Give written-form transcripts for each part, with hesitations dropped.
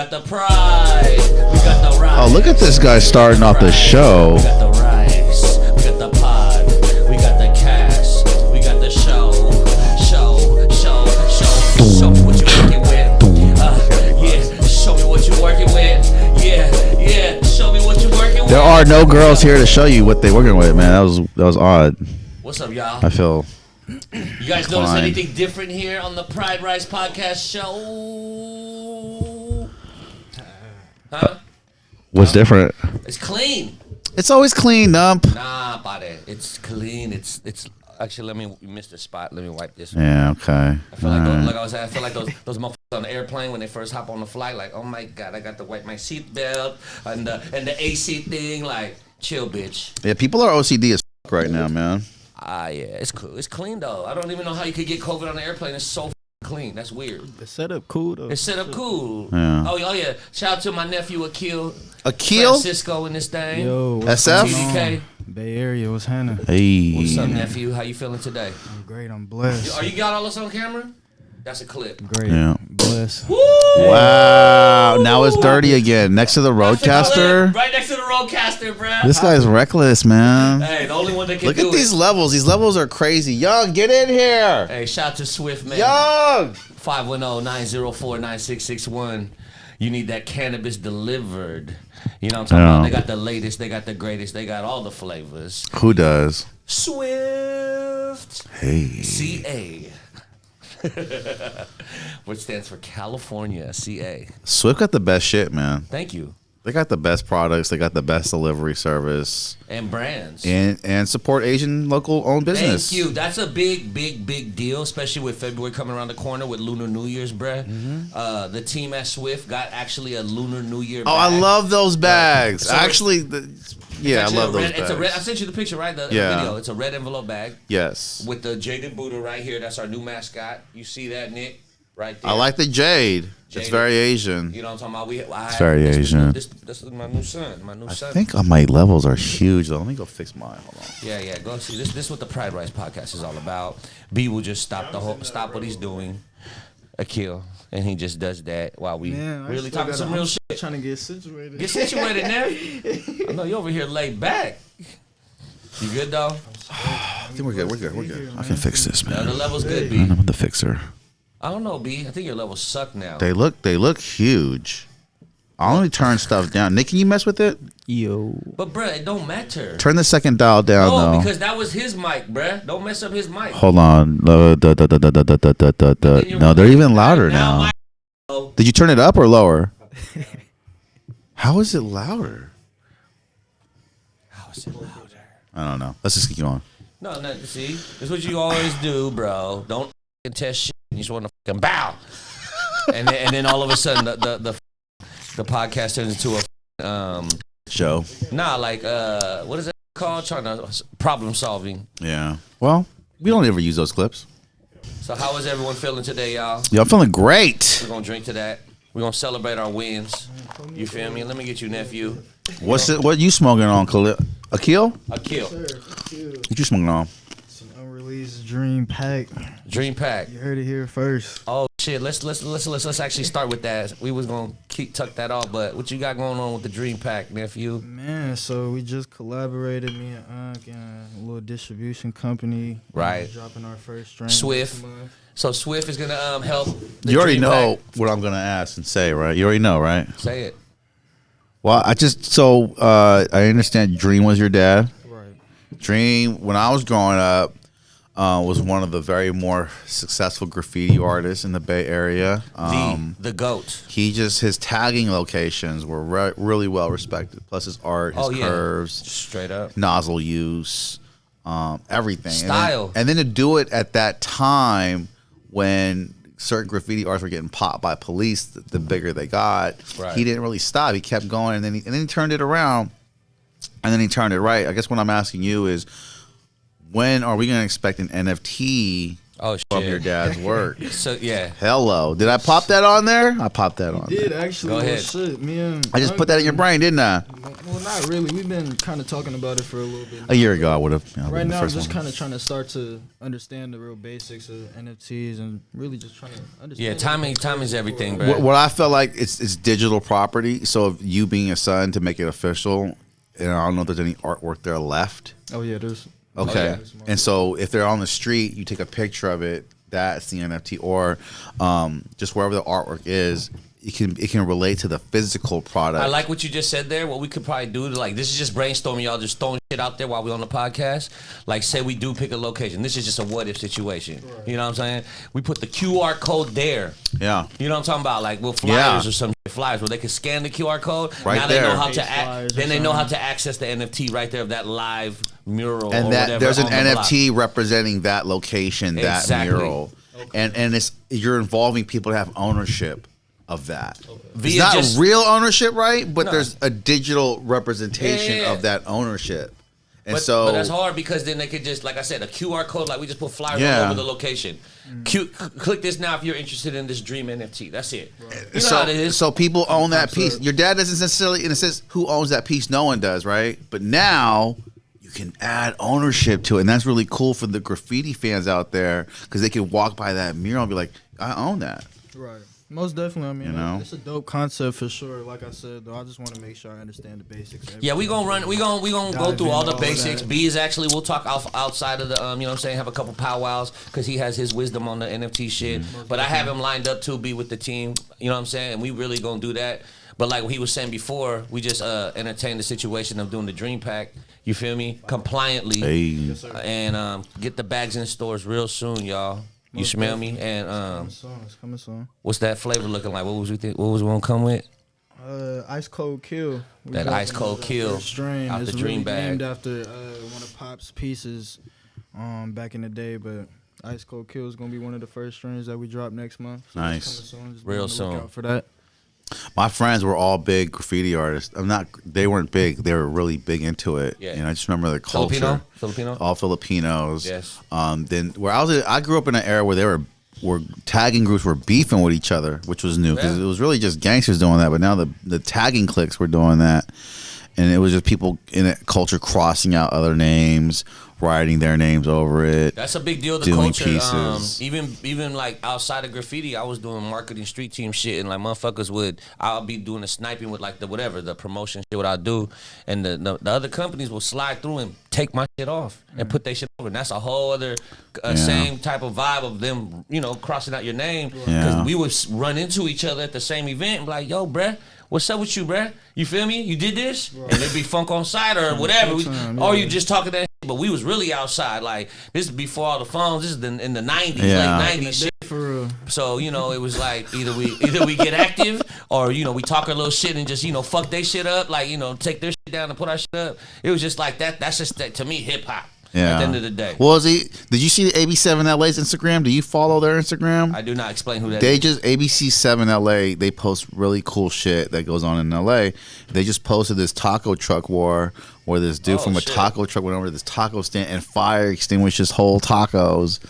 got the pride. We got the rice. Oh, look at this guy starting off the show. We got the rice. We got the pod. We got the cash. We got the show. Show me what you working with. Yeah. Show me what you working with. Yeah. Show me what you working with. There are no girls here to show you what they working with, man. That was odd. What's up, y'all? I feel. You guys notice anything different here on the Pride Rice Podcast show? Huh? What's different? It's clean. It's always clean, Nump. Nah, buddy. It's clean. It's actually, you missed a spot. Let me wipe this. Yeah, okay. I feel I feel like those motherfuckers on the airplane when they first hop on the flight, like, oh my god, I got to wipe my seatbelt and the AC thing, like, chill, bitch. Yeah, people are OCD as fuck right now, man. Yeah, it's cool. It's clean though. I don't even know how you could get COVID on the airplane. It's so clean. That's weird. It's set up cool though. It's set up cool. Yeah. Oh yeah. Shout out to my nephew Akil. Akil? Francisco in this thing. Yo, SF? TDK. Bay Area, what's happening? Hey. What's up, nephew? How you feeling today? I'm great. I'm blessed. Are you got all this on camera? That's a clip. Great. Yeah. Blessed. Woo! Wow. Now it's dirty again. Next to the Roadcaster. Right next to the Roadcaster, bruh. This guy's reckless, man. Hey, the only one that can Look do at these levels. These levels are crazy. Young, get in here. Hey, shout out to Swift, man. Young. 510-904-9661. You need that cannabis delivered. You know what I'm talking about? They got the latest. They got the greatest. They got all the flavors. Who does? Swift. Hey. CA. Which stands for California, CA. Swift got the best shit, man. Thank you. They got the best products. They got the best delivery service. And brands. And support Asian local owned business. Thank you. That's a big deal, especially with February coming around the corner with Lunar New Year's, bruh. Mm-hmm. The team at Swift got actually a Lunar New Year bag. Oh, I love those bags. So actually, I love those bags. It's a red, I sent you the picture, right? The video. It's a red envelope bag. Yes. With the Jaded Buddha right here. That's our new mascot. You see that, Nick? Right there. I like the jade. It's very Asian. You know what I'm talking about? It's very Asian. This is my new son. I think my levels are huge, though. Let me go fix mine. Hold on. Yeah. Go see. This is what the Pride Rice Podcast is all about. B will just stop what he's doing. Akil. And he just does that while we really talking some real shit. Trying to get situated. Get situated, Nev. I know you over here laid back. You good, though? I think we're good. I can fix this, man. The level's good, B. I'm the fixer. I don't know, B. I think your levels suck now. They look huge. I'll only turn stuff down. Nick, can you mess with it? Yo. But, bruh, it don't matter. Turn the second dial down, No, though. because that was his mic, bruh. Don't mess up his mic. Hold on. No, they're even louder now. Did you turn it up or lower? How is it louder? How is it louder? I don't know. Let's just keep going. No, see? This is what you always do, bro. Don't test shit. You just want to fucking bow. and then all of a sudden, the podcast turns into a show. Nah, like, what is it called? Trying to problem solving. Yeah. Well, we don't ever use those clips. So how is everyone feeling today, y'all? Yeah, I'm feeling great. We're gonna drink to that. We're gonna celebrate our wins. You feel me? Let me get you, nephew. What you smoking on, Khalil? Akil? Akil. What you smoking on? It's an unreleased Dream Pack. Dream Pack. You heard it here first. Oh shit! Let's actually start with that. We was gonna tuck that off, but what you got going on with the Dream Pack, nephew? Man, so we just collaborated, me and Unc, and a little distribution company. Right. Dropping our first strain. Swift. So Swift is gonna help. You already Dream know Pack. what I'm gonna ask and say, right? You already know, right? Say it. Well, I understand Dream was your dad. Right. Dream, when I was growing up, was one of the very more successful graffiti artists in the Bay Area. The GOAT. His tagging locations were really well respected. Plus his art, his curves, straight up nozzle use, everything. Style. And then to do it at that time when certain graffiti artists were getting popped by police, the bigger they got. Right. He didn't really stop. He kept going, and then he turned it around, and then he turned it right. I guess what I'm asking you is, when are we going to expect an NFT Oh from your shit. dad's work. So yeah. Hello. Did I pop that on there? I popped that on Did there. actually. Go ahead. Shit, me and I just put that in your brain, didn't I? Well, not really. We've been kind of talking about it for a little bit. A year ago, I would have. Right now, I'm just kind of trying to start to understand the real basics of NFTs and really just trying to understand. Yeah, time is everything, bro. What I feel like it's digital property. So if you being a son to make it official, and I don't know if there's any artwork there left. Oh yeah, there's. Okay. yeah. And so if they're on the street, you take a picture of it. That's the NFT, or just wherever the artwork is. It can relate to the physical product. I like what you just said there. What we could probably do to like this is just brainstorming, y'all just throwing shit out there while we on the podcast. Like say we do pick a location. This is just a what if situation. Right. You know what I'm saying? We put the QR code there. Yeah. You know what I'm talking about? Like with flyers or some flyers where they can scan the QR code. Right now there. They know how to then they know how to access the NFT right there of that live mural. And or that whatever there's an on the NFT block. representing that location, that Exactly. mural. Okay. And it's you're involving people to have ownership of that. It's Via not just- real ownership, right? But No. there's a digital representation Yeah. of that ownership. And but that's hard because then they could just, like I said, a QR code, like we just put flyers all over the location. Click this now if you're interested in this dream NFT. That's it. Right. You know how it is. So people own that piece. Your dad doesn't necessarily, in a sense, who owns that piece? No one does, right? But now you can add ownership to it. And that's really cool for the graffiti fans out there because they can walk by that mural and be like, I own that. Right. Most definitely. I mean, You know? it's a dope concept for sure. Like I said, though, I just want to make sure I understand the basics. Yeah, we gonna run. We gonna go Dive through all into the all basics. that. B is actually we'll talk outside of the you know what I'm saying, have a couple powwows because he has his wisdom on the NFT shit. But I have him lined up to be with the team. You know what I'm saying, and we really gonna do that. But like he was saying before, we just entertained the situation of doing the Dream Pack. You feel me? Compliantly, Hey. and get the bags in stores real soon, y'all. You smell me? And It's coming soon. what's that flavor looking like? What was we think? What was we gonna come with? Ice Cold Kill. That Ice Cold Kill strain. out It's the really Dream Bag. named after one of Pop's pieces back in the day, but Ice Cold Kill is gonna be one of the first strains that we drop next month. So Nice. it's coming soon. Just Real be on the lookout soon. for that. My friends were all big graffiti artists. They weren't big. They were really big into it. Yeah. And I just remember the culture. Filipino? All Filipinos. Yes. Then where I grew up in an era where they were tagging groups were beefing with each other, which was new because it was really just gangsters doing that. But now the tagging cliques were doing that, and it was just people in a culture crossing out other names, writing their names over it. That's a big deal. The doing culture, pieces. even like outside of graffiti, I was doing marketing street team shit, and like motherfuckers I'll be doing the sniping with like the promotion shit. What I do, and the other companies will slide through and take my shit off and put their shit over, and that's a whole other same type of vibe of them, you know, crossing out your name because we would run into each other at the same event and be like, yo, bruh. What's up with you, bruh? You feel me? You did this? Right. And it'd be funk on site or whatever. Or you just talking that shit. But we was really outside. Like, this is before all the phones. This is in the 90s, late 90s shit. For real. So, you know, it was like either we get active or, you know, we talk a little shit and just, you know, fuck their shit up. Like, you know, take their shit down and put our shit up. It was just like that. That's just, to me, hip-hop. Yeah. At the end of the day. Well, did you see the ABC7 LA's Instagram? Do you follow their Instagram? I do not explain who that They is. just ABC7 LA. They post really cool shit that goes on in LA. They just posted this taco truck war where this dude from a taco truck went over to this taco stand and fire extinguished whole tacos.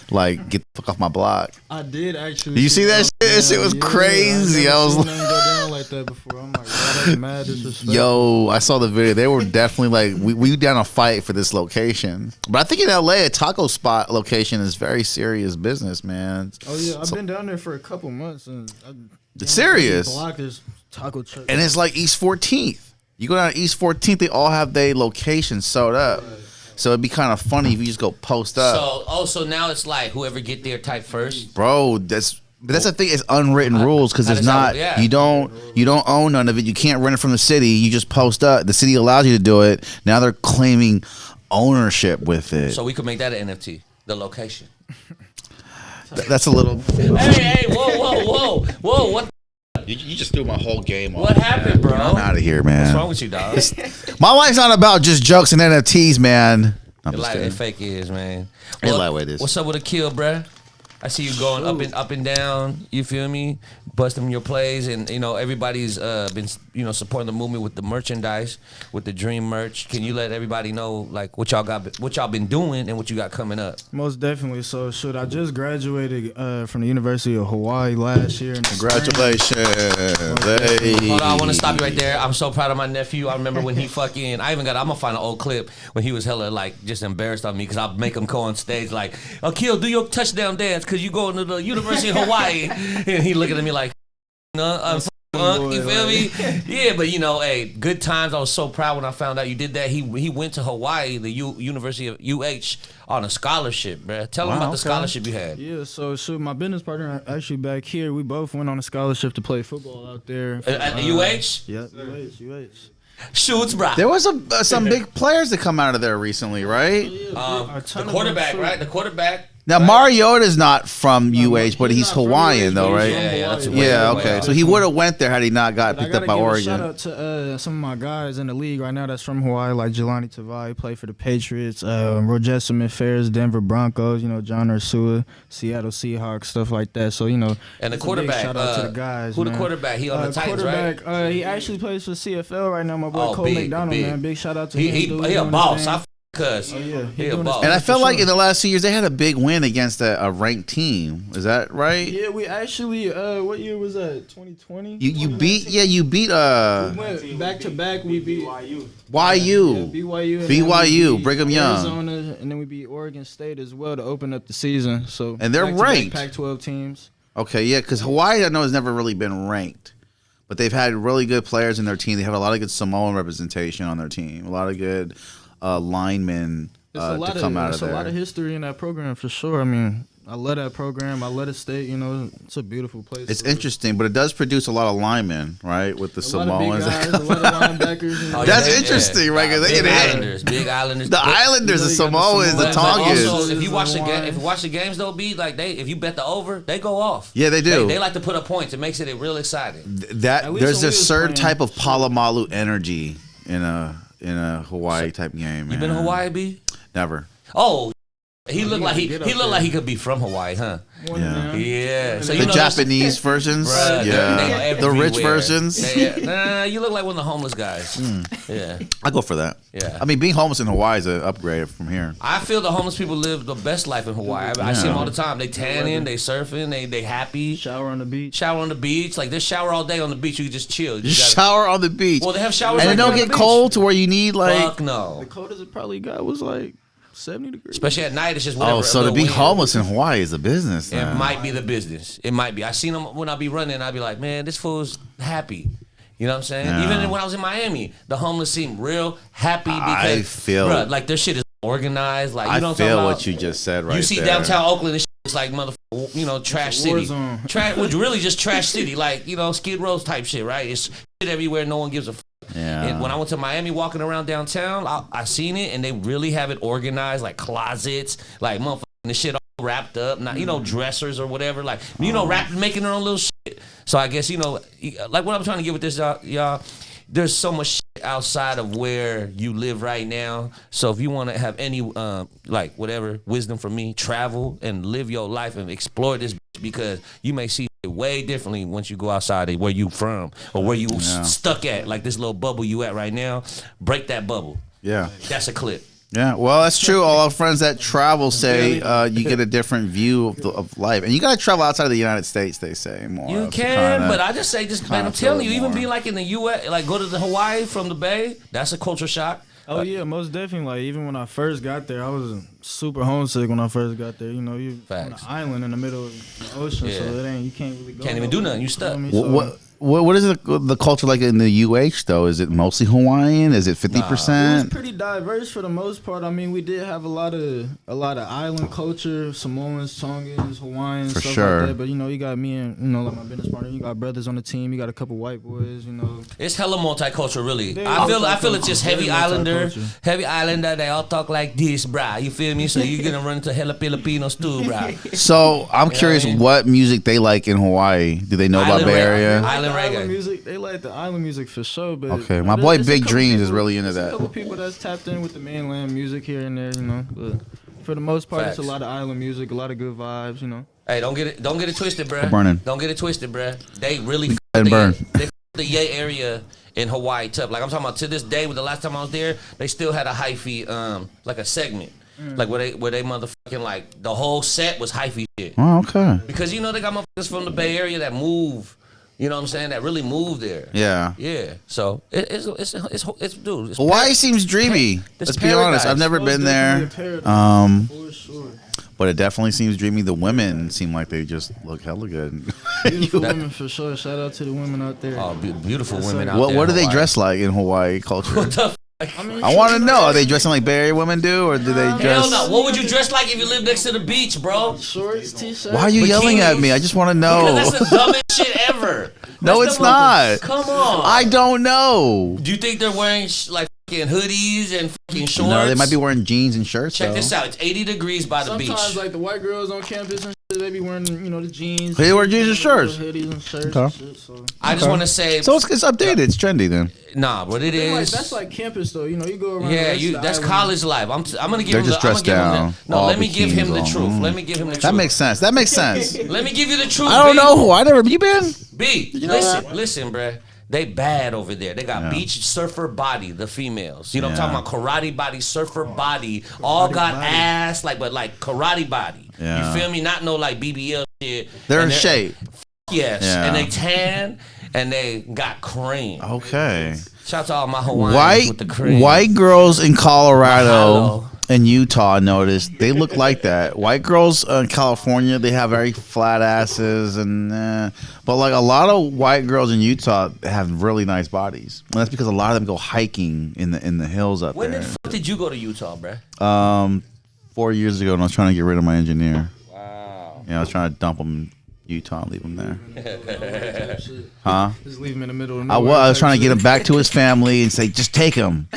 Like, get the fuck off my block. I did actually. Did you see that shit? That shit was crazy. I was like, go down like that before. I'm like, wow, that's mad disrespectful. Yo, I saw the video. They were definitely like, we down a fight for this location. But I think in LA, a taco spot location is very serious business, man. Oh yeah, I've been down there for a couple months and It's serious. Block is taco truck. And it's like East 14th. You go down to East 14th, they all have their locations sewed up. Right. So it'd be kind of funny if you just go post up. So now it's like whoever get there type first. Bro, that's the thing. It's unwritten rules because it's not. You don't own none of it. You can't rent it from the city. You just post up. The city allows you to do it. Now they're claiming ownership with it. So we could make that an NFT. The location. That's a little. Hey, whoa! What? You just threw my whole game off. What happened, bro? I'm out of here, man. What's wrong with you, dog? My life's not about just jokes and NFTs, man. I'm just Like kidding. it fake is, man. It lightweight is. What's up with a kill, bruh? I see you going up and down. You feel me? Busting your plays, and you know everybody's been supporting the movement with the merchandise, with the Dream merch. Can you let everybody know like what y'all been doing, and what you got coming up? Most definitely. So, I just graduated from the University of Hawaii last year. Congratulations! Hey. Hold on, I want to stop you right there. I'm so proud of my nephew. I remember when he fucking. I'm gonna find an old clip when he was hella like just embarrassed of me because I'll make him go on stage like, Akil, do your touchdown dance because you going to the University of Hawaii, and he looking at me like, no, you feel me? Yeah, but hey, good times. I was so proud when I found out you did that. He went to Hawaii, the University of UH, on a scholarship, bruh. Tell him about the scholarship you had. Yeah, so my business partner actually back here. We both went on a scholarship to play football out there. At the UH? Yeah, UH. Shoots, bro. There was some big players that come out of there recently, right? The quarterback, right? The quarterback. Now Mariota's not from UH, but he's Hawaiian though, right? Yeah, okay. So he would have went there had he not got picked up by Oregon. Shout out to some of my guys in the league right now that's from Hawaii, like Jelani Tavai, played for the Patriots, Roger Smith-Ferris, Denver Broncos, John Ursua, Seattle Seahawks, stuff like that. So and the quarterback. Shout out to the guys. Who the quarterback? He on the Titans, right? He actually plays for CFL right now. My boy Cole McDonald, man. Big shout out to him. He a boss. Cuz he a boss. And I felt like in the last 2 years they had a big win against a ranked team. Is that right? Yeah, we actually what year was that? 2020. You beat we went back to back. We beat YU. BYU, Brigham Young, Arizona, and then we beat Oregon State as well to open up the season. So and they're ranked. Pac-12 teams. Okay, yeah, because Hawaii I know has never really been ranked, but they've had really good players in their team. They have a lot of good Samoan representation on their team. A lot of good linemen to come out of there. There's a lot of history in that program for sure. I mean, I love that program. I love the state. It's a beautiful place. It's interesting, but it does produce a lot of linemen, right? With the Samoans. A lot of linebackers. That's interesting, right? Because they get big Islanders. The Islanders, the Samoans, the Tongans. Also, if you watch the games, though, if you bet the over, they go off. Yeah, they do. They like to put up points. It makes it real exciting. There's a certain type of Palomalu energy in a Hawaii type game. Man. You been to Hawaii, B? Never. Oh, he looked like he could be from Hawaii, huh? Yeah. So the Japanese versions, the rich versions. You look like one of the homeless guys. Yeah, I go for that. Yeah, I mean, being homeless in Hawaii is an upgrade from here. I feel the homeless people live the best life in Hawaii. I see them all the time. They tanning, they surfing, they happy. Shower on the beach. Like they shower all day on the beach. You can just chill. You shower on the beach. Well, they have showers, and it don't get cold to where you need like. Fuck no. The coldest it probably got was like 70 degrees. Especially at night, it's just whatever. Oh, so to be homeless in Hawaii is a business. It might be the business. It might be. I seen them when I be running. I be like, man, this fool's happy. You know what I'm saying? Yeah. Even when I was in Miami, the homeless seemed real happy because I feel like their shit is organized. Like I feel what you just said right there. You see downtown Oakland, this it's like motherfucker, trash city. Which really just trash city, like Skid Row's type shit, right? It's shit everywhere. No one gives a. Yeah. And when I went to Miami walking around downtown, I seen it and they really have it organized, like closets, like motherfucking the shit all wrapped up, not dressers or whatever, like making their own little shit. So I guess like what I'm trying to get with this, y'all. There's so much shit outside of where you live right now. So if you want to have any whatever wisdom from me, travel and live your life and explore this because you may see it way differently once you go outside of where you from or where you stuck at, like this little bubble you at right now. Break that bubble. Yeah. That's a clip. Yeah, well, that's true. All our friends that travel say you get a different view of life. And you got to travel outside of the United States, they say. More. You can, but I just say, man, I'm telling you, even being like in the U.S., like go to the Hawaii from the Bay, that's a culture shock. Oh, yeah, most definitely. Like, even when I first got there, I was super homesick when I first got there. You're on an island in the middle of the ocean, so you can't really go. Can't even do nothing. You stuck. What is the culture like in the UH though? Is it mostly Hawaiian? Is it 50%? It was pretty diverse for the most part. I mean, we did have a lot of island culture, Samoans, Tongans, Hawaiians, stuff like that. But you got me and like my business partner. You got brothers on the team. You got a couple white boys. It's hella multicultural, really. I feel it's just heavy islander. They all talk like this, brah. You feel me? So you're gonna run into hella Filipinos too, brah. So I'm curious what music they like in Hawaii. Do they know about Bay Area? Island music, they like the island music for sure. But okay, my boy Big Dreams is really into that. A couple people that's tapped in with the mainland music here and there, But For the most part, Facts. it's a lot of island music, a lot of good vibes, you know. Hey, don't get it twisted, bruh. Burning. Don't get it twisted, bruh. They really And burn. They the Yay area in Hawaii tough. Like I'm talking about to this day. With the last time I was there, they still had a hyphy, like a segment, like where they motherfucking like the whole set was hyphy shit. Oh, okay. Because you know they got motherfuckers from the Bay Area that move. You know what I'm saying? That really move there. Yeah. Yeah. So it's dude. It's Hawaii seems dreamy. Let's be honest. I've never been there. For sure. But it definitely seems dreamy. The women seem like they just look hella good. Beautiful women for sure. Shout out to the women out there. Oh, beautiful women out there. What do they Hawaii. dress like in Hawaii culture? What the I want to know. Are they dressing like Bay Area women do, or do they Hell dress? no. What would you dress like if you lived next to the beach, bro? Shorts, t-shirts. Why are you yelling at me? I just want to know. Because that's the dumbest shit ever. No, That's it's the not. Come on. I don't know. Do you think they're wearing like fucking hoodies and fucking shorts? No, they might be wearing jeans and shirts. Check though. this out. It's 80 degrees by the Sometimes, beach. like the white girls on campus and shit, they be wearing, the jeans. They wear jeans and shirts. Hoodies and shirts Okay. and shit, so. I just want to say, So it's updated. It's trendy then. nah, but it Like, is. that's like campus though. You go around. Yeah, the rest of the that's island. college life. I'm gonna give They're him. just The, I'm dressed gonna give him down, the, no, all let me give him the bikinis truth. on. Let me give him the truth. That makes sense. That makes sense. Let me give you the truth. I don't B. know who. I never. You been? B, listen, bruh. They bad over there. They got beach surfer body, the females. You know what I'm talking about? Karate body, surfer body. All got ass, but karate body. Yeah. You feel me? Not no like BBL shit. They're in And shape. Yes. Yeah. And they tan and they got cream. Okay. Shout out to all my Hawaiians with the cream. White girls in Colorado Mahalo. and Utah, I noticed they look like that. White girls in California, they have very flat asses, but like a lot of white girls in Utah have really nice bodies. And that's because a lot of them go hiking in the hills up When there. the fuck did you go to Utah, bruh? 4 years ago, when I was trying to get rid of my engineer. Wow. Yeah, I was trying to dump him in Utah and leave him there. Huh? Just leave him in the middle of I was trying to get him back to his family and say, just take him.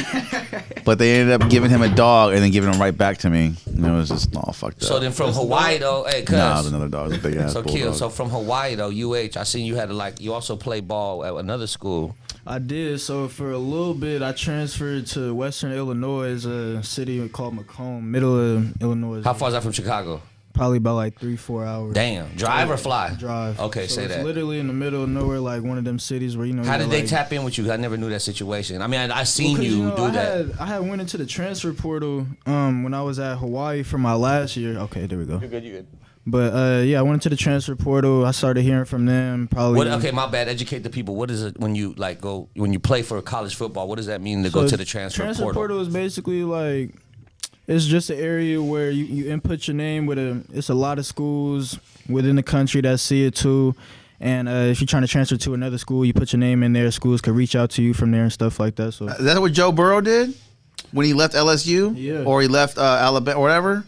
But they ended up giving him a dog and then giving him right back to me. And it was just all fucked up. So then from Hawaii though, hey, cuz. Nah, it was another dog. It was a big ass So bulldog. Kill, so from Hawaii though, I seen you had you also play ball at another school. I did. So for a little bit, I transferred to Western Illinois, a city called Macomb, middle of Illinois. How far is that from Chicago? Probably about like 3-4 hours. Damn. Drive or fly? Drive. Okay, so say it's that. literally in the middle of nowhere, like one of them cities where How did they like, tap in with you? I never knew that situation. I mean, I seen you do that. I had went into the transfer portal when I was at Hawaii for my last year. Okay, there we go. You good. But yeah, I went into the transfer portal. I started hearing from them. Probably. Okay, my bad. Educate the people. What is it when you when you play for college football? What does that mean to go to the transfer portal? Transfer portal is basically like it's just an area where you input your name it's a lot of schools within the country that see it too. And if you're trying to transfer to another school, you put your name in there. Schools could reach out to you from there and stuff like that. So Is that what Joe Burrow did? When he left LSU? Yeah. Or he left Alabama or whatever?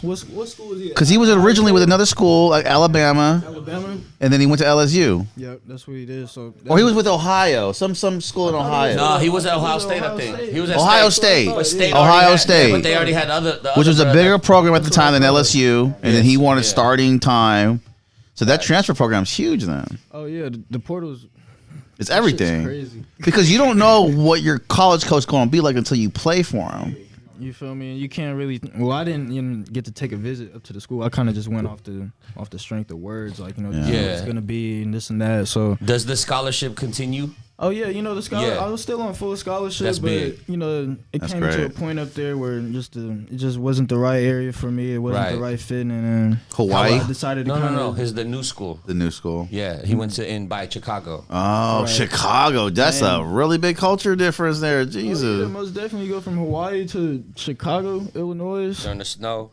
what school is he at? Because he was originally with another school, like Alabama, Alabama? and then he went to LSU. Yep, that's what he did. So Or he was with Ohio, some school in Ohio. No, he was at Ohio State, I think. He was at Ohio State. State. But State Ohio already had- State. But they already had Which was a bigger program at the time than That's what I LSU, and then he wanted yeah. starting time. So that transfer program's huge then. Oh yeah, the portal's It's shit's everything. crazy. Because you don't know what your college coach is going to be like until you play for him. You feel me? And you can't really. Well, I didn't even get to take a visit up to the school. I kind of just went off the strength of words, like this is what it's Yeah. gonna be and this and that. So. Does the scholarship continue? Oh yeah, the scholarship. Yeah. I was still on full scholarship, That's but big. it That's came to a great. point up there where it just wasn't the right area for me. It wasn't the Right. right fit, and then Hawaii, I decided to No. His the new school. the new school. Yeah, he went to by Chicago. Oh, Right. Chicago. That's a really big culture difference there. Yeah, Jesus. most definitely go from Hawaii to Chicago, Illinois. During the snow.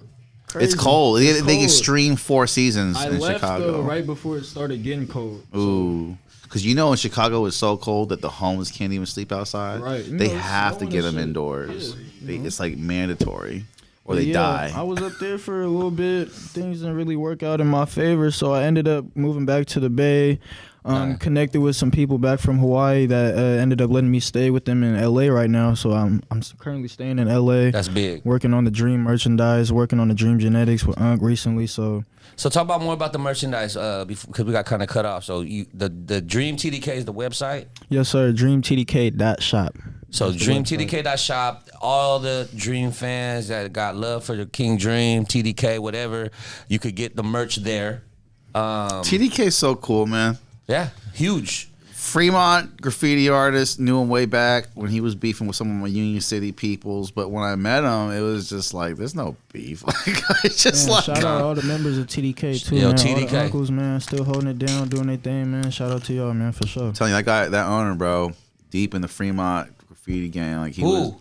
It's Crazy. cold. It's They cold. extreme 4 seasons I in left Chicago. though right before it started getting cold. Ooh. Because in Chicago it's so cold that the homeless can't even sleep outside. Right. They it's have to snowing get and them shit. indoors. Yeah, It's like mandatory or But they yeah, die. I was up there for a little bit. Things didn't really work out in my favor, so I ended up moving back to the Bay. Nice. Connected with some people back from Hawaii that ended up letting me stay with them in LA right now. So I'm currently staying in LA. That's big. Working on the Dream merchandise, working on the Dream genetics with Unc recently. So Talk about more about the merchandise because we got kind of cut off. So the Dream TDK is the website. yes, sir. DreamTDK.shop. So DreamTDK.shop, all the Dream fans that got love for the King Dream, TDK, whatever, you could get the merch there. TDK's so cool, man. Yeah, huge. Fremont graffiti artist, knew him way back when he was beefing with some of my Union City peoples. But when I met him, it was just like, there's no beef. Like, it's just like, shout out all the members of TDK too, man. TDK. All the uncles, man, still holding it down, doing their thing, man. Shout out to y'all, man, for sure. I'm telling you, that owner, bro, deep in the Fremont graffiti game. Like he was,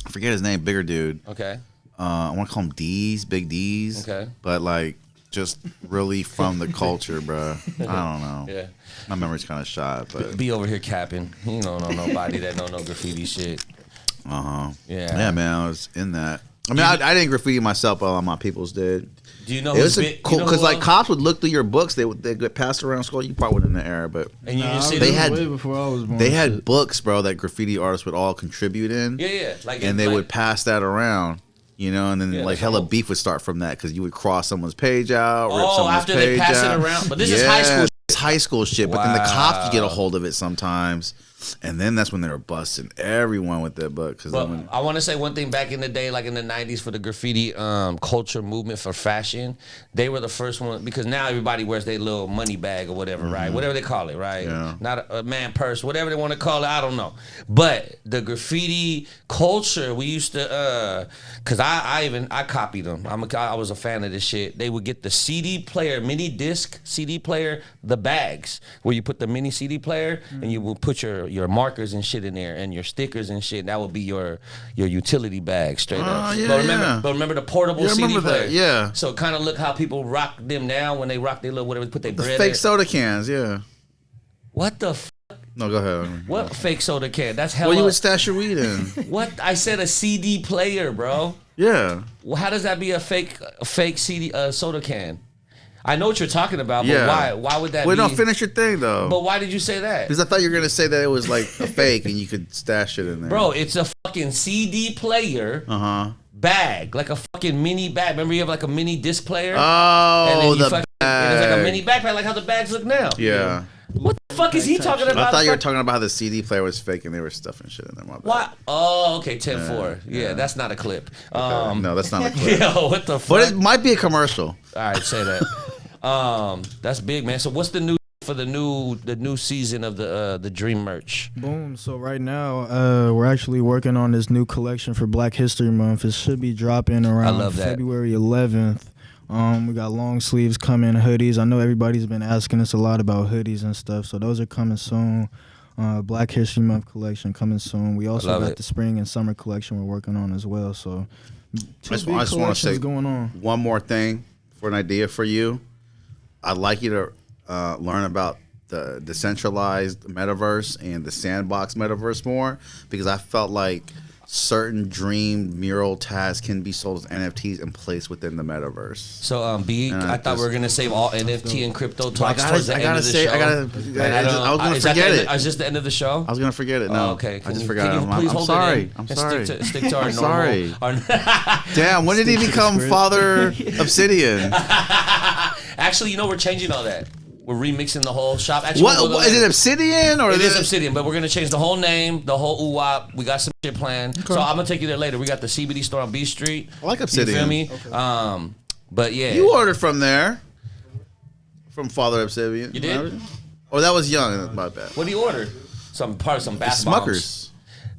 I forget his name, bigger dude. Okay. I want to call him D's, Big D's. Okay. But like, just really from the culture, bro. I don't know. Yeah. My memory's kind of shot, but be over here capping. You don't know nobody that don't know graffiti shit. Yeah. Yeah, man, I was in that. I mean, I didn't graffiti myself, but all my peoples did. Do you know it was cool because like cops would look through your books. They get passed around school. You probably wasn't in the era, but and you see they had way before I was born. They had books, bro, that graffiti artists would all contribute in. Yeah, like and they would pass that around. You know, and then like hella beef would start from that because you would cross someone's page out, rip someone's after page they pass out. it around. But this is high school. It's high school shit. But then the cops would get a hold of it sometimes, and then that's when they were busting everyone with that book. Because I want to say one thing. Back in the day, like in the '90s, for the graffiti culture movement for fashion, they were the first one because now everybody wears their little money bag or whatever, right? Whatever they call it, right? Yeah. Not a man purse, whatever they want to call it. I don't know. But the graffiti culture, we used to, cause I copied them. I was a fan of this shit. They would get the CD player, mini disc CD player, the bags where you put the mini CD player and you will put your markers and shit in there and your stickers and shit. That would be your utility bag straight up. Yeah, but remember the portable CD player? That, yeah. So kind of look how people rock them now when they rock their little whatever, put their bread fake in. soda cans, yeah. What the No, go ahead. What fake soda can? That's hella. Well, you would stash your weed in. What? I said a CD player, bro. Yeah. Well, how does that be a fake CD soda can? I know what you're talking about, but why? Why would that be? Wait, no, finish your thing, though. But why did you say that? Because I thought you were going to say that it was like a fake and you could stash it in there. Bro, it's a fucking CD player bag. Like a fucking mini bag. Remember you have like a mini disc player? Oh, and then the bag. It's like a mini backpack, like how the bags look now. Yeah. What the fuck is he talking about? I thought you were talking about how the CD player was fake and they were stuffing shit in there. My bad. What? Oh, okay, 10-4. Yeah, that's not a clip. No, that's not a clip. Yo, what the fuck? But it might be a commercial. All right, say that. That's big, man. So what's the new for the new season of the Dream merch? Boom. So right now, we're actually working on this new collection for Black History Month. It should be dropping around February 11th. We got long sleeves coming, hoodies. I know everybody's been asking us a lot about hoodies and stuff, so those are coming soon. Black History Month collection coming soon. We also got the spring and summer collection we're working on as well. So I just want to say going on. One more thing for an idea for you. I'd like you to learn about the decentralized metaverse and the sandbox metaverse more, because I felt like certain dream mural tasks can be sold as NFTs and placed within the metaverse. So, I thought we were gonna save all NFT and crypto talks towards the end of the show. I was gonna forget it. Is this the end of the show? I was gonna forget it. No, okay. I just forgot. I'm sorry. I'm sorry. Stick to our normal. Sorry. Damn. When did he become Father Obsidian? Actually, we're changing all that. We're remixing the whole shop. Actually, what is it? Obsidian or it is Obsidian? But we're gonna change the whole name, the whole UWAP. We got some shit planned. Okay. So I'm gonna take you there later. We got the CBD store on B Street. I like Obsidian. You feel me? Okay. But yeah, you ordered from there, from Father Obsidian. You did? Oh, that was young. My bad. What did you order? Some bath Smuckers. bombs.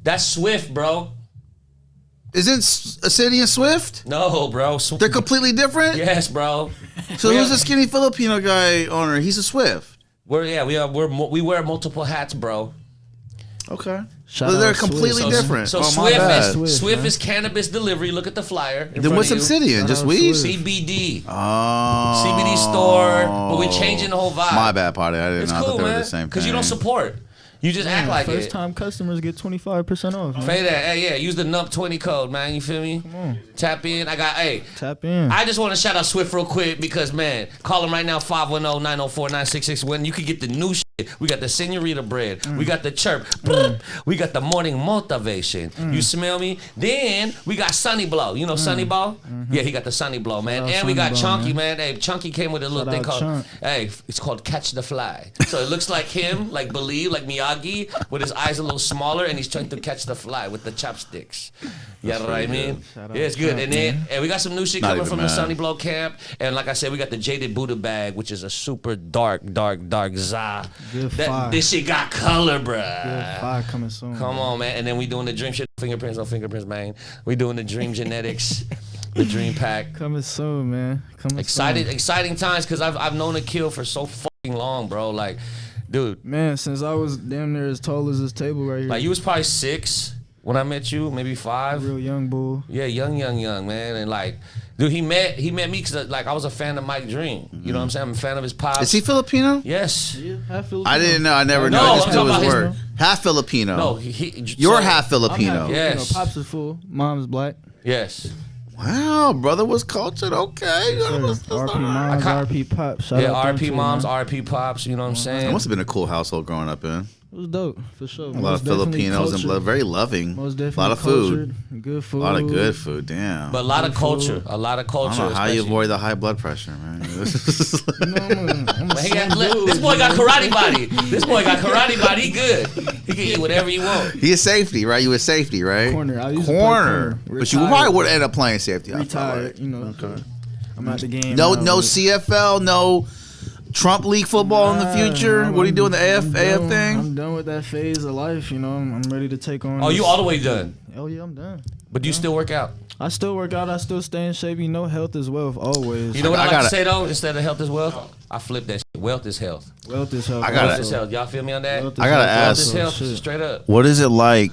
That's Swift, bro. Isn't Obsidian Swift? No, bro. They're completely different? Yes, bro. So who's the skinny Filipino guy owner? He's a Swift. We wear multiple hats, bro. Okay. They're completely different. So Swift is cannabis delivery. Look at the flyer. Then what's Obsidian? Just weed? CBD. Oh. CBD store. But we're changing the whole vibe. My bad, party. I didn't know. It's cool, they were man. the same thing. Because you don't support. You just act like first time customers get 25% off. Man. Say that. Hey, yeah. Use the NUP20 code, man. You feel me? Come on. Tap in. Tap in. I just want to shout out Swift real quick because, man, call them right now, 510-904-9661. You can get the new shit We got the senorita bread. We got the chirp. We got the morning motivation. You smell me? Then we got Sunny Blow. You know Sunny Blow? Yeah, he got the Sunny Blow, man. And we got Chunky, man. Hey, Chunky came with a little thing called, it's called Catch the Fly. So it looks like him, like Believe, like Miyagi, with his eyes a little smaller, and he's trying to catch the fly with the chopsticks. You know what I mean? Yeah, it's good. And then we got some new shit coming from the Sunny Blow camp. And like I said, we got the Jaded Buddha bag, which is a super dark za. This shit got color, bruh. Good fire coming soon. Come on, man. And then we doing the dream shit, fingerprints on fingerprints, man. We doing the dream genetics, the dream pack. Coming soon, man. Exciting times, because I've known Akil for so fucking long, bro. Like, dude. Man, since I was damn near as tall as this table right here. Like, you was probably 6 when I met you, maybe 5. Real young bull. Yeah, young, man. And like, dude, he met me because like I was a fan of Mike Dream. You know what I'm saying? I'm a fan of his pops. Is he Filipino? Yes. Yeah, half Filipino. I didn't know. I never knew. I just knew his word. Half Filipino. No, you're half Filipino. I'm half Yes. Filipino. Pops is full. Mom's black. Yes. Wow, brother was cultured. Okay. RP moms, RP pops. Shout out RP them moms, too, man. RP pops. You know what I'm saying? It must have been a cool household growing up in. It was dope, for sure. A lot of Filipinos and very loving. Most A definitely lot of food. Good food. A lot of good food. Damn. But a lot of culture. A lot of culture. I don't know how you avoid the high blood pressure, man. This boy got karate body. This boy got karate body. He good. He can eat whatever he want. He is safety, right? You was safety, right? Corner. I used to play corner. But you probably would end up playing safety. Retired, you know. Okay. I'm out the game. No CFL, no Trump League football in the future. What are you doing, the AF thing? I'm done with that phase of life. You know, I'm ready to take on. Oh, you all the way done? Hell yeah, I'm done. But do you still work out? I still work out. I still stay in shape. You know, health is wealth always. You know what I like to say though? Instead of health is wealth, I flip that shit. Wealth is health. Wealth is health. Wealth is health. Y'all feel me on that? I gotta ask. Wealth is health. Straight up. What is it like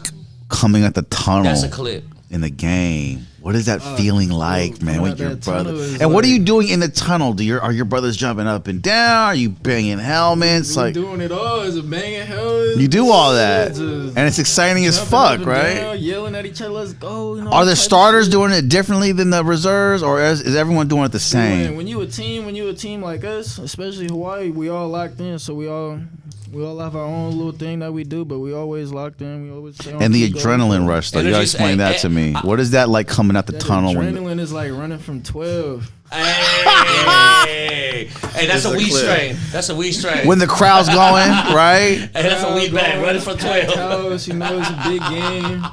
coming at the tunnel? That's a clip. In the game. What is that feeling like, man, with your brother? And like, what are you doing in the tunnel? Are your brothers jumping up and down? Are you banging helmets? We're doing it all. Is it banging helmets? You do all that, and it's exciting as fuck, right? Down, yelling at each other, let's go. You know, are the starters doing it differently than the reserves, or is everyone doing it the same? When you a team like us, especially Hawaii, we all locked in, so we all have our own little thing that we do, but we always locked in. We always stay on. And the adrenaline rush, though. You gotta explain that to me. What is that like coming out the tunnel? Adrenaline is like running from 12. Hey, that's a weed strain. That's a weed strain. When the crowd's going, right? Hey, that's a weed bag. Running from 12. House, you know, it's a big game.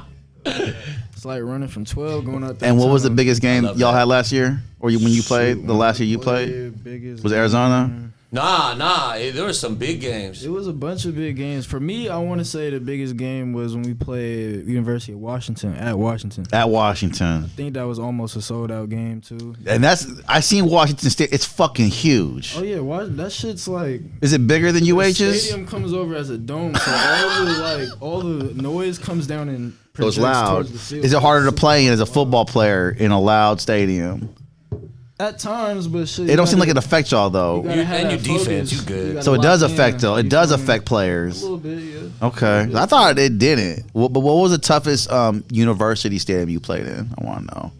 It's like running from 12 going out there. And what was the biggest game y'all had last year? Or when you played? The last year you played? Was Arizona? Nah. There were some big games. It was a bunch of big games. For me, I want to say the biggest game was when we played University of Washington at Washington. At Washington. I think that was almost a sold out game too. And I seen Washington State. It's fucking huge. Oh yeah, that shit's like. Is it bigger than UH's? The stadium comes over as a dome, so all the noise comes down and so it's loud. Is it harder to play in as a football player in a loud stadium? At times, but shit. It don't seem like it affects y'all though. And your defense, you good. So it does affect though. It does affect players. A little bit, yeah. Okay, I thought it didn't. But what was the toughest university stadium you played in? I want to know.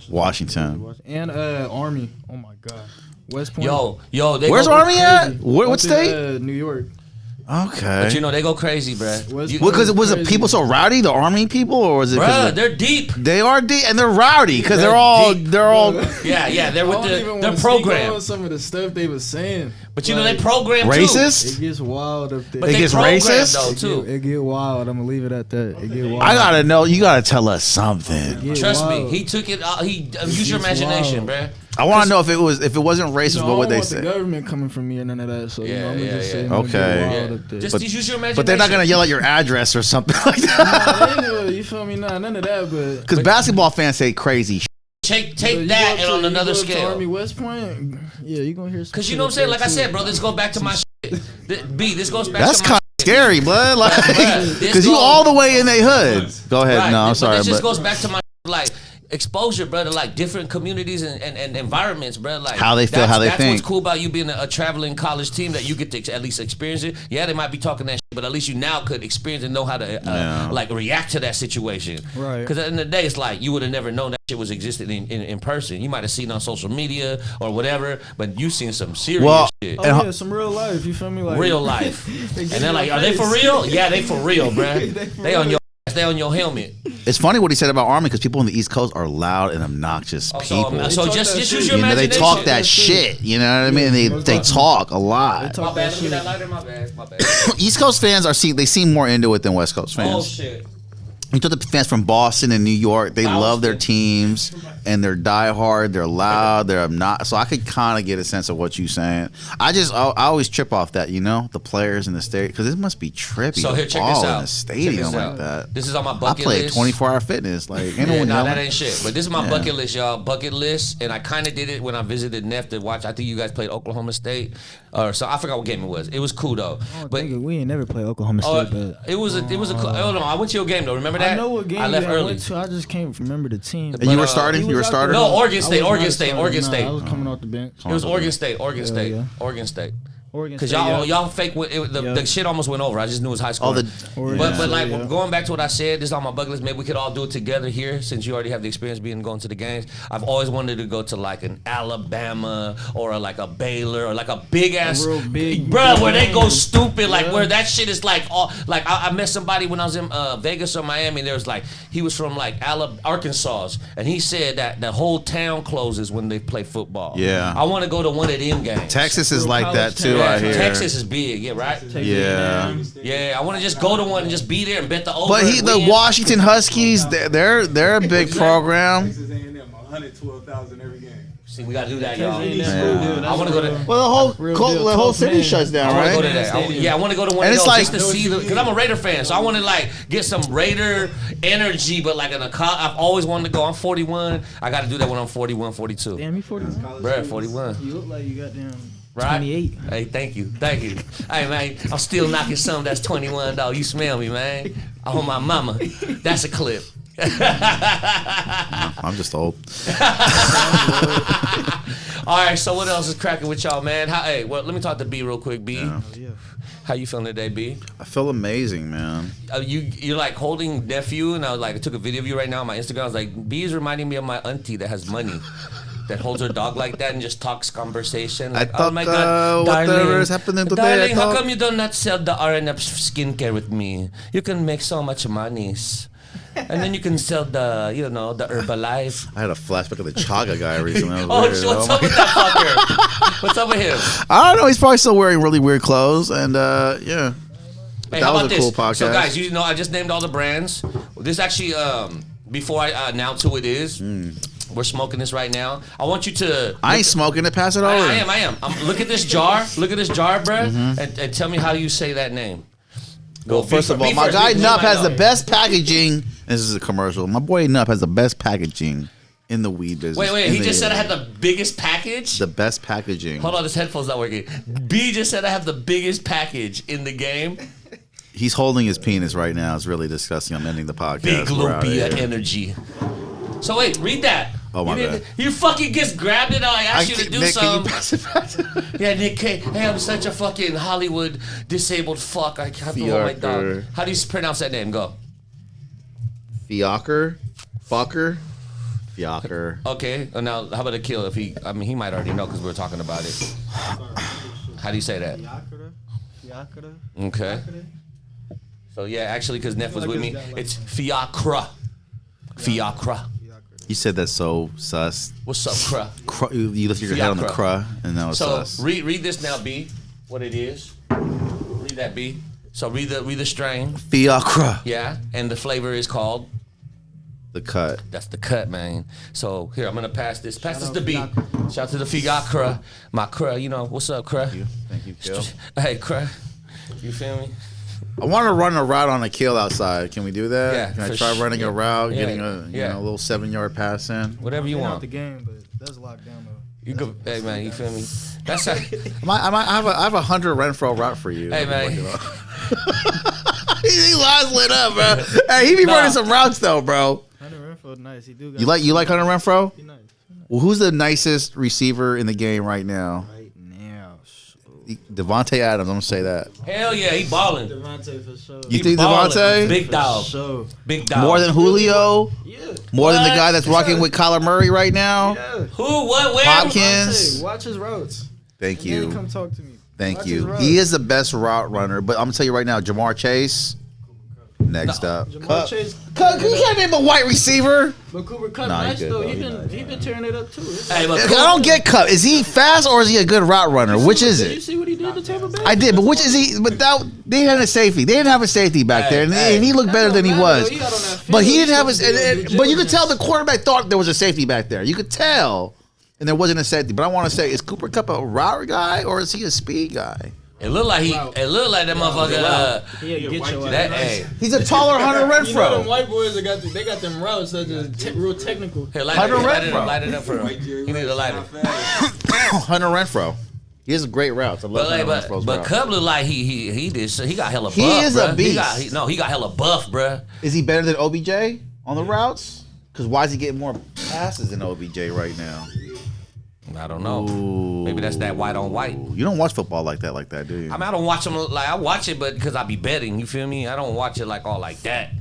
Washington. And Army. Oh my God. West Point. Yo. Where's Army at? What state? New York. Okay. But they go crazy, bruh. Because was the people so rowdy, the Army people, or was it? Bruh, they're deep. They are deep and they're rowdy because they're all. Yeah. They're with their program. Some of the stuff they was saying. But they program racist. It gets wild up there. But it gets racist though too. It get wild. I'm gonna leave it at that. It get wild. I gotta know. You gotta tell us something. Trust me. He took it. He used your imagination, bruh. I want to know if it wasn't racist, what would they say? The government coming from me and none of that. So I'm gonna just say, okay. Just use your imagination. But they're not gonna yell at your address or something like that. Nah, you feel me? Nah, none of that. But because basketball fans say crazy. Take that and on another scale. Army West Point, yeah, you gonna hear. Because you know what I'm saying? Like I said, bro, this goes back to my shit. This goes back. That's to my kind of scary, blood. Like, because you all the way in their hood. Go ahead. Right. No, I'm sorry. This just goes back to my like. exposure, brother, like different communities and environments, brother. Like how they feel, how they think. think. That's what's cool about you being a traveling college team, that you get to at least experience it. Yeah, they might be talking that shit, but at least you now could experience and know how to like react to that situation. Right. Because at the end of the day, it's like you would have never known that shit was existing in person. You might have seen it on social media or whatever, but you seen some serious shit. Oh yeah, some real life. You feel me? Like Real life. And they're like, are they for real? Yeah, they for real, bruh. They on your ass, they on your helmet. It's funny what he said about Army, because people on the East Coast are loud and obnoxious people. So just use your imagination. They talk that shit. You know what I mean? They talk a lot. My bad. Look at that lighter. My bad. East Coast fans they seem more into it than West Coast fans. Oh shit. You took the fans from Boston and New York. They love their teams, and they're diehard. They're loud. They're obnoxious. So I could kind of get a sense of what you're saying. I always trip off that, the players in the stadium, because it must be trippy. So here, check this out. In a stadium like that. This is on my bucket list. I play 24-hour fitness. Like, that ain't shit. But this is my bucket list, y'all. Bucket list, and I kind of did it when I visited Neff to watch. I think you guys played Oklahoma State, or so I forgot what game it was. It was cool though. But we ain't never played Oklahoma State. But it was a. Oh no, I went to your game though. Remember that? I know what game I left early. Went to. I just can't remember the team. And you were starting? You were starting? No, Oregon State. I was coming off the bench. It was Oregon State. Oregon State. Because y'all fake the shit almost went over. I just knew it was high school. But like going back to what I said, this is on my bucket list. Maybe we could all do it together here, since you already have the experience going to the games. I've always wanted to go to like an Alabama or like a Baylor or like a big ass, bro, where they go stupid, like where that shit is like all like. I met somebody when I was in Vegas or Miami. There was like he was from like Arkansas, and he said that the whole town closes when they play football. Yeah, I want to go to one of them games. Texas is like that too. Texas is big, yeah, right? Yeah, I want to just go to one and just be there and bet the over. But the Washington Huskies, they're a big program. Texas A&M, 112,000 every game. See, we gotta do that, y'all. I want to go to. Well, the whole city shuts down, right? I want to go to that. I want to go to one of those just to see because I'm a Raider fan, so I want to like get some Raider energy, but like I've always wanted to go. I'm 41. I got to do that when I'm 41, 42. Damn, you 41. Bruh, 41. You look like you got damn. Right? 28. Hey, thank you. Hey, man, I'm still knocking some that's 21, dog. You smell me, man. Oh, my mama. That's a clip. I'm just old. All right, so what else is cracking with y'all, man? Let me talk to B real quick, B. Yeah. How you feeling today, B? I feel amazing, man. You're like holding nephew, and I took a video of you right now on my Instagram. I was like, B is reminding me of my auntie that has money. That holds her dog like that and just talks conversation. Like, I thought, oh my God, whatever is happening today. Darling, how come you do not sell the RNF skincare with me? You can make so much money. And then you can sell the Herbalife. I had a flashback of the Chaga guy recently. What's up with that fucker? What's up with him? I don't know. He's probably still wearing really weird clothes. And yeah. Hey, that was a cool podcast. So guys, I just named all the brands. This actually, before I announce who it is, we're smoking this right now. I want you to. I ain't smoking it. Pass it over. I am. Look at this jar. Look at this jar, bro. And tell me how you say that name. Well, first of all, my guy Nup has the best packaging. This is a commercial. My boy Nup has the best packaging in the weed business. Wait. He just said I had the biggest package? The best packaging. Hold on, this headphone's not working. B just said I have the biggest package in the game. He's holding his penis right now. It's really disgusting. I'm ending the podcast. Big Lupia energy. So wait, read that. Oh my bad. You fucking just grabbed it. I asked you to do something. Can you pass it back? Yeah, Nick K. Hey, I'm such a fucking Hollywood disabled fuck. I can't hold my dog. How do you pronounce that name? Go. Fiaker. Fucker. Fiaker. Okay. Now, how about a kill? He might already know because we were talking about it. How do you say that? Fiacra. Okay. So yeah, actually, because Neff was with me, it's Fiacra. Fiacra. You said that so sus. What's up, cruh? You lifted your head on the cruh, and that was sus. So read this now, B. What it is? Read that, B. So read the strain. Fiacra. Yeah, and the flavor is called the cut. That's the cut, man. So here, I'm gonna pass this. Pass this to B. Shout out to the Fiacra. My cruh, what's up, cruh? Thank you, Phil. Hey, cruh. You feel me? I want to run a route on a kill outside. Can we do that? Yeah. Can I try running a route, getting a a little 7-yard pass in? Whatever you want. Not the game, but that's locked down though. You go, hey man, you feel me? That's how. I have a 100 Renfro route for you. Hey man. He lies lit up, bro. Hey, he be running some routes though, bro. Renfro nice. He do. You like Hunter Renfro? He nice. Well, who's the nicest receiver in the game right now? Right now, Devontae Adams. I'm gonna say that. Hell yeah, he balling. Devontae for sure. You think Devontae? Big dog. For sure. Big dog. More than Julio? Yeah. More than the guy that's Yes, rocking sir. with Kyler Murray right now? Yeah. Who? What? Where? Hopkins. Devontae, watch his routes. Thank And then you. come talk to me. Thank Watch you. his routes. He is the best route runner, but I'm gonna tell you right now, Jamar Chase. Next up. Jamar Chase. You can't name a white receiver. But Cooper Kupp Nah, he nice good, though. though. He been tearing it up too. Hey, but I don't get Cup. Is he fast or is he a good route runner? Which is Did you it? see what he did to Tampa Bay? I did, but which is he? But they had a safety. They didn't have a safety back there, and he looked better than he was. But he didn't have a. But you could tell the quarterback thought there was a safety back there. You could tell, and there wasn't a safety. But I want to say, is Cooper Kupp a route guy or is he a speed guy? it looked like that motherfucker. He'll get your That ass. hey. He's a taller Hunter You know them Renfro. white boys that got them routes that just real technical. Hey, light Hunter it up for him. You need to light it. Hunter Renfro. He has great routes. I love Hunter Renfro's But routes. Cub look like he did. He got hella buff. He is a bruh. beast. He got hella buff, bruh. Is he better than OBJ on the routes? Because why is he getting more passes than OBJ right now? I don't know. Ooh. Maybe that's that white on white. You don't watch football like that, do you? I mean, I don't watch them like I watch it, but because I be betting. You feel me? I don't watch it like all like that.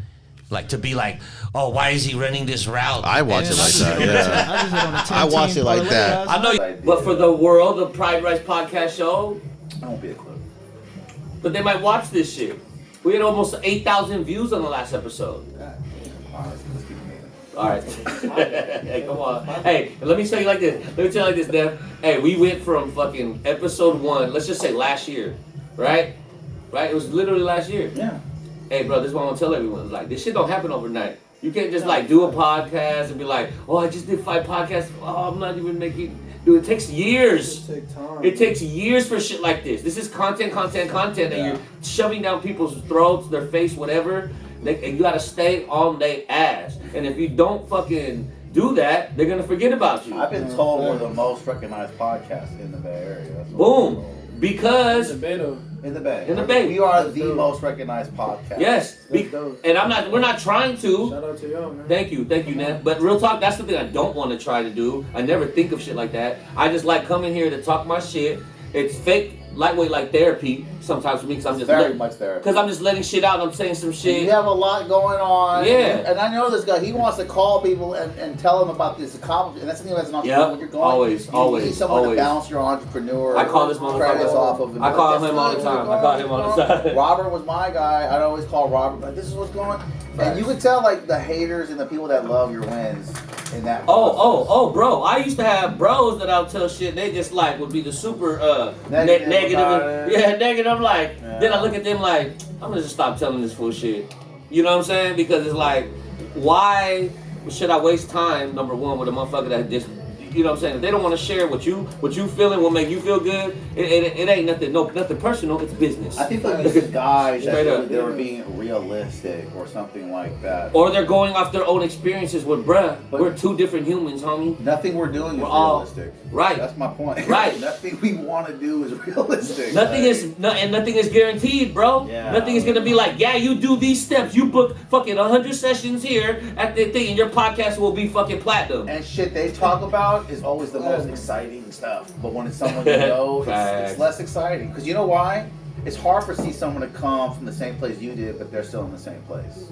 Like to be like, oh, why is he running this route? I watch it like that. Yeah. I just hit on a 10 I watch team it like parlay that. last I know. night. But for the world of Pride Rice podcast show, I won't be a clue. but they might watch this shit. We had almost 8,000 views on the last episode. All right. Hey, come on. Hey, let me tell you like this. Dev. Hey, we went from fucking episode 1, let's just say last year, right? Right? It was literally last year. Yeah. Hey, bro, this is what I want to tell everyone. Like, this shit don't happen overnight. You can't just like do a podcast and be like, oh, I just did 5 podcasts. Oh, I'm not even making. Dude, it takes years. It takes years for shit like this. This is content, and you're shoving down people's throats, their face, whatever. And you gotta stay on their ass. And if you don't fucking do that, they're gonna forget about you. I've been told we're the most recognized podcast in the Bay Area. That's what Boom. I'm told. Because In the Bay. In the Bay. We are the most recognized podcast. yes, and we're not trying to. Shout out to y'all, man. Thank you, Ned. But real talk, that's the thing I don't want to try to do. I never think of shit like that. I just like coming here to talk my shit. It's fake, lightweight like therapy sometimes for me because I'm just Very much therapy. Because I'm just letting shit out. I'm saying some shit. You have a lot going on. Yeah. And I know this guy, he wants to call people and tell them about this accomplishment. And that's the thing as an entrepreneur. Yep. When you're going, Always, you always, need someone always. to bounce your entrepreneur. I call this credits motherfucker off of him. I call That's him all the good. time. I call him all the time. Robert was my guy. I'd always call Robert, like, this is what's going on. And you could tell, like, the haters and the people that love your wins in that. Oh, bro. I used to have bros that I'll tell shit. They just like would be the super Negative negative. about it. Yeah, negative. I'm like, Yeah. then I look at them like, I'm gonna just stop telling this full shit. You know what I'm saying? Because it's like, why should I waste time? Number one, with a motherfucker that just, you know what I'm saying? If they don't want to share what you feeling, what make you feel good, it ain't nothing personal. It's business. I think like these guys Straight up. that they were being realistic or something like that. Or they're going off their own experiences with bruh. We're two different humans, homie. Nothing we're doing is We're all- realistic. right. That's my point. Right. Nothing we want to do is realistic. Nothing is guaranteed, bro. Yeah. Nothing is gonna be like, yeah, you do these steps, you book fucking 100 sessions here at the thing, and your podcast will be fucking platinum. And shit they talk about is always the most exciting stuff. But when it's someone you know, it's less exciting. Because you know why? It's hard for see someone to come from the same place you did, but they're still in the same place.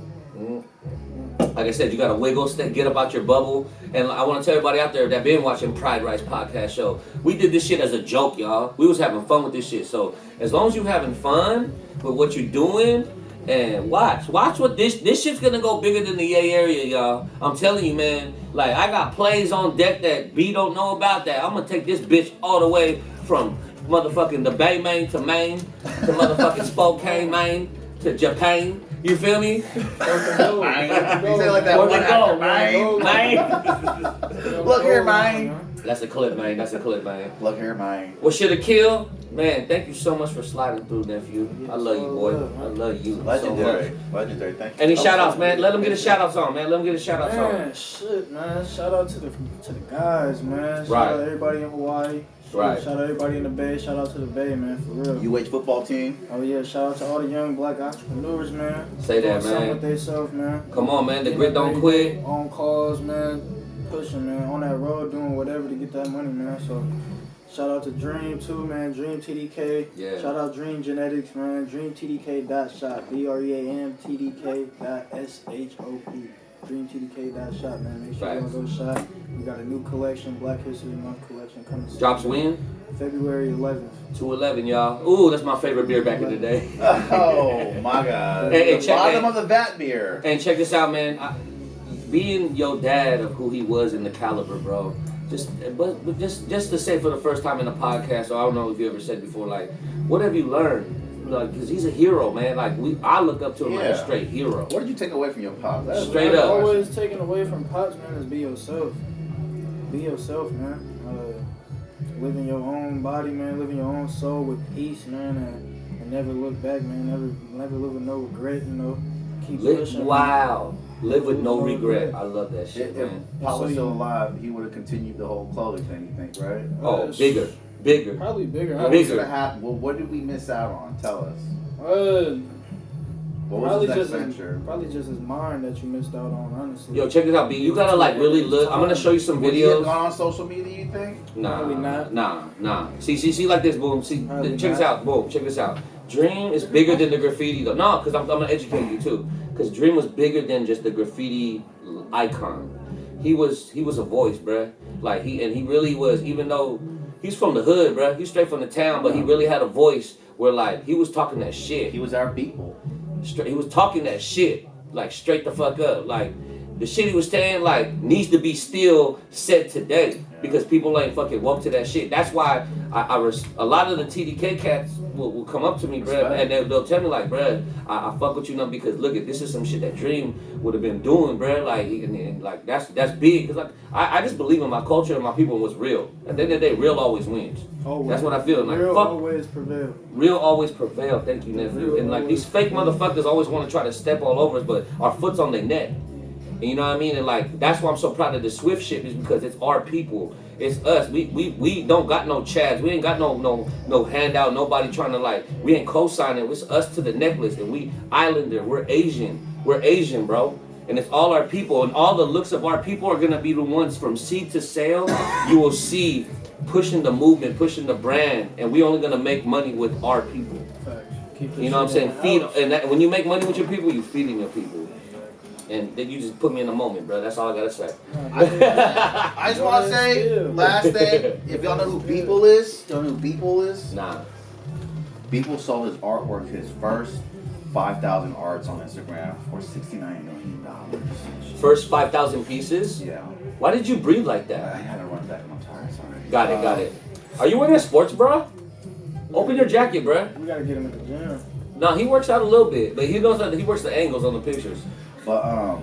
Like I said, you gotta wiggle, get up out your bubble. And I want to tell everybody out there that been watching Pride Rice podcast show, we did this shit as a joke, y'all. We was having fun with this shit. So as long as you having fun with what you're doing, and watch what this shit's gonna go bigger than the Yay area, y'all. I'm telling you, man. Like, I got plays on deck that B don't know about. That I'm gonna take this bitch all the way from motherfucking the Bay, Maine to Maine to motherfucking Spokane, Maine to Japan. You feel me? You say like that Where one we go, actor, man? Look here, man. That's a clip, man. That's a clip, man. Look here, man. What should have killed? Man, thank you so much for sliding through, nephew. I love you, boy. I love you Legendary. so much. Legendary. Thank you. Any shout outs, man? Let them get a shout outs on, man. Let them get a shout outs on. Man, shit, man. Shout out to the guys, man. Shout Right. out to everybody in Hawaii. Right. Shout out everybody in the Bay. Shout out to the Bay, man, for real. UH football team. Oh yeah, shout out to all the young black entrepreneurs, man. Say that, Doing something man. with themselves, man. Come on, man. The Getting grit up don't every quit. day, on calls, man. Pushing, man. On that road, doing whatever to get that money, man. So, shout out to Dream too, man. Dream TDK. Yeah. Shout out Dream Genetics, man. DreamTDK.shop. DreamTDK.shop. DreamTDK.shop, man. Make sure you go shop. We got a new collection, Black History Month collection coming soon. Drops when? February 11th. 211, y'all. Ooh, that's my favorite beer back in the day. Oh my God! Hey, The bottom of the vat beer. And check this out, man. Being your dad of who he was in the caliber, bro. Just to say for the first time in a podcast, or I don't know if you ever said before, like, what have you learned? Like, because he's a hero, man. Like, I look up to him like a straight hero. What did you take away from your pops? Straight up. Always taken away from pops, man, is be yourself. Be yourself, man. Live in your own body, man. Live in your own soul with peace, man, and never look back, man. Never live with no regret, you know. Keep pushing. Wow. Live with no regret. I love that shit, man. If Pop was still alive, he would have continued the whole clothing thing, you think, right? Oh, bigger. Probably bigger. What was gonna happen? Well, what did we miss out on? Tell us. What was his next venture? Probably just his mind that you missed out on, honestly. Yo, check this out, B. You gotta like really look. I'm gonna show you some Would he videos. have gone on social media, you think? Probably not. Nah. See like this, boom. See, Probably check this not. out, boom. Check this out. Dream is bigger than the graffiti, though. No, because I'm gonna educate you too. Because Dream was bigger than just the graffiti icon. He was a voice, bruh. Like he really was. Even though he's from the hood, bruh. He's straight from the town, but he really had a voice where like he was talking that shit. He was our people. He was talking that shit, like straight the fuck up. Like the shit he was saying, like needs to be still said today because people ain't fucking woke to that shit. That's why a lot of the TDK cats will come up to me, bruh, and they'll tell me like, bruh, I fuck with you now because look at this is some shit that Dream would have been doing, bruh. Like and like that's big because like I just believe in my culture and my people and what's real. At the end of the day, real always wins. Always. That's what I feel. Like Real fuck. always prevail. Real always prevail. Thank you, nephew. Real And like always these fake prevail. motherfuckers always want to try to step all over us, but our foot's on their neck. And you know what I mean? And like that's why I'm so proud of the Swift shit is because it's our people. It's us. We don't got no chads. We ain't got no handout. Nobody trying to like. We ain't co-signing. It's us to the necklace. And we Islander. We're Asian. We're Asian, bro. And it's all our people. And all the looks of our people are gonna be the ones from seed to sale. You will see pushing the movement, pushing the brand, and we only gonna make money with our people. You know what I'm saying? Feed, and that, when you make money with your people, you feeding your people. And then you just put me in the moment, bro. That's all I gotta say. I just want to say, last thing, if y'all know who Beeple is, y'all know who Beeple is? Nah. Beeple sold his artwork, his first 5,000 arts on Instagram for $69 million. First 5,000 pieces? Yeah. Why did you breathe like I that? had to run back. I'm tired, sorry. Got it. Are you wearing a sports bra? Open your jacket, bro. We gotta get him at the gym. No, he works out a little bit, but he knows that he works the angles on the pictures. But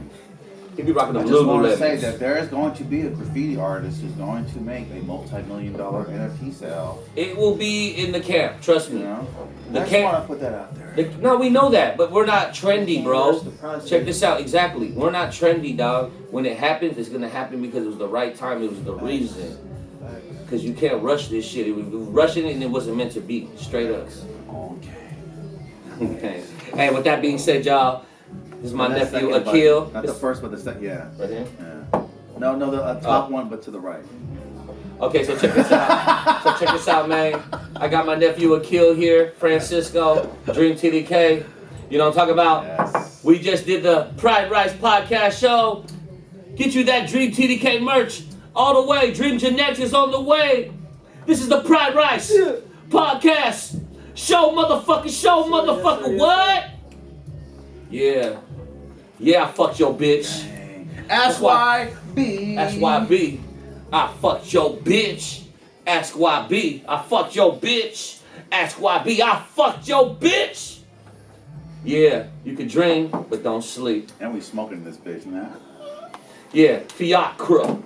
He be rocking the I just want to Lululemons. say that there is going to be a graffiti artist who's going to make a multi-million-dollar NFT sale. It will be in the camp. Trust me. You know, The I just camp. want to put that out there. No, we know that, but we're not trendy, bro. That's the process. Check this out. Exactly. We're not trendy, dog. When it happens, it's gonna happen because it was the right time. It was the reason. Because you can't rush this shit. It was rushing it and it wasn't meant to be. Straight up. Okay. Hey, with that being said, y'all, this is my nephew Akil. Not the first, but the second. Yeah. Right here? Yeah. No, the top one, but to the right. Okay, so check this out. Man. I got my nephew Akil here, Francisco, Dream TDK. You know what I'm talking about? Yes. We just did the Pried Rice podcast show. Get you that Dream TDK merch all the way. Dream Genetics is on the way. This is the Pried Rice podcast. Show motherfucker, what? Yeah, I fucked your bitch. Ask YB. That's YB. I fucked your bitch. Ask YB. I fucked your bitch. Ask YB. I fucked your bitch. Yeah, you can dream, but don't sleep. And we smoking this bitch now. Yeah, Fiat Crook.